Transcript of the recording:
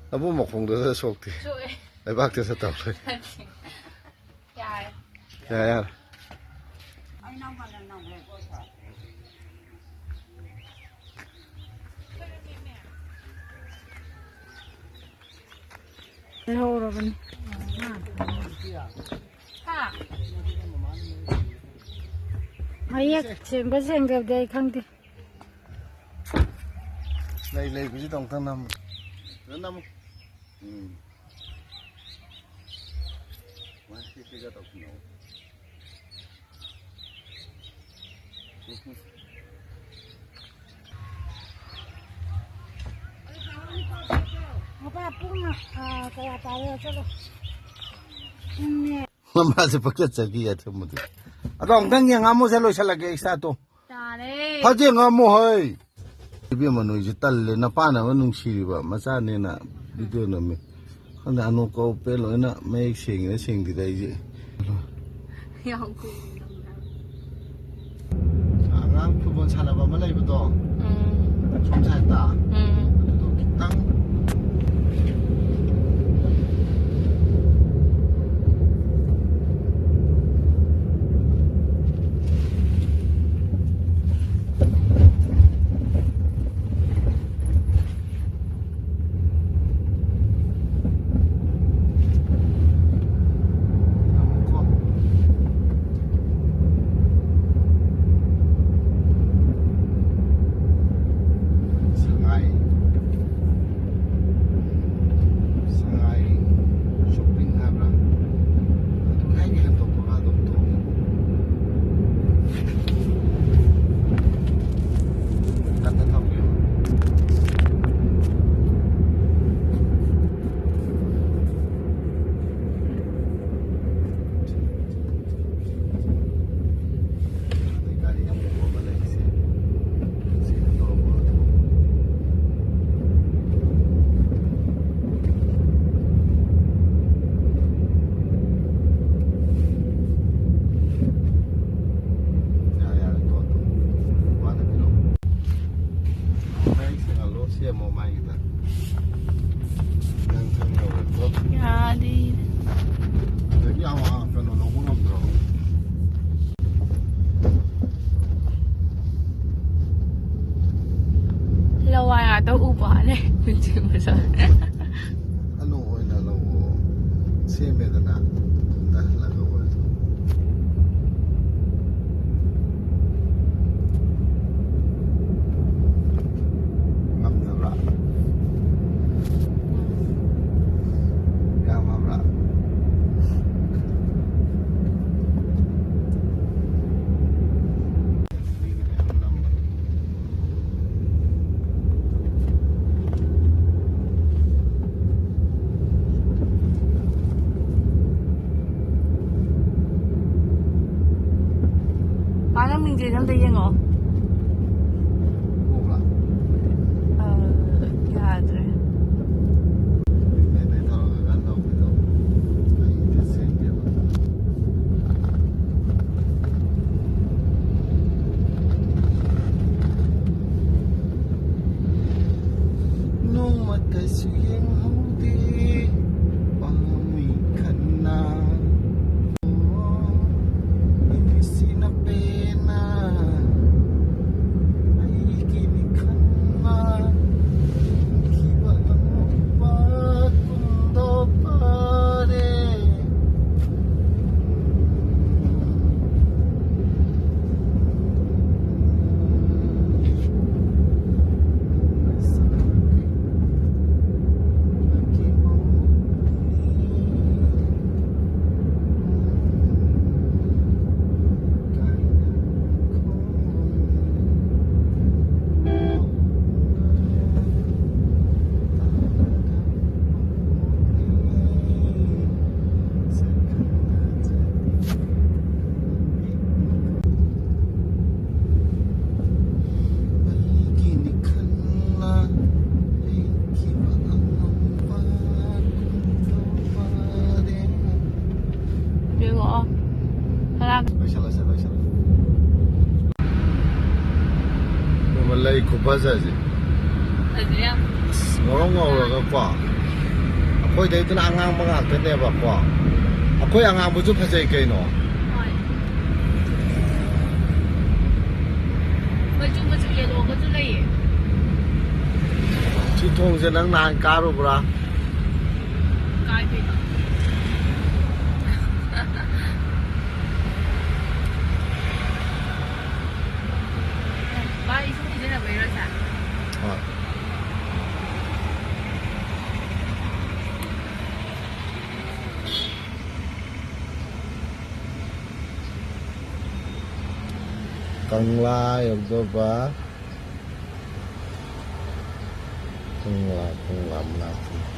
แล้วพวกหมกคงเดือดโชคดีไอ้บ้าจะสต๊อกเลยยายไม่โหเราเป็นค่ะไม่อยากเชื่อไม่เชื่อกับใจข้างที่เลยกูจะต้องตั้งน้ำมาที่จะตกหนูเอาไปปุ้งอ่ะกระต่ายเลยใช่ไหมมันมาสิพักจะกี่อาทิตย์มั้งอ่ะต้องตั้งยังงามุเซโลชลากเอกซ์ตัวเขาเจ๊งามุเฮ้ยพี่มันนู่นจะตัดเลยนะป้านะมันนุ่งชีริบะมาซาเนี่ยนะวิดีโอนั้นมั้ยเขาเนี่ยอนุก็เปล่านะไม่เสียงนะเสียงที่ได้ยี่ยองกูงามฟุตบอลชาลาบะมาเลยบุตรชมชายตาตั้ง都五百嘞，基本上。啊，弄回来了我，前面的那个我，干嘛啦？干嘛啦？名字想对应我。呀对。Malay ko ba sa si? Ngorong ngorong ka pa. ခွေတဲ့တနာငန်းမငါတဲ့နေပါကွာအခွေအငါမကျဖစေကိနော် မကျမကျရေလို့မကျလေ ချီထုံစနန်းနန်ကားရောဗရာ ကိုင်းပြီဘာอีสุဒီနဲ့ပဲရစား ဟုတ်ကန်လာရောက်တော့ပါကန်လာမလား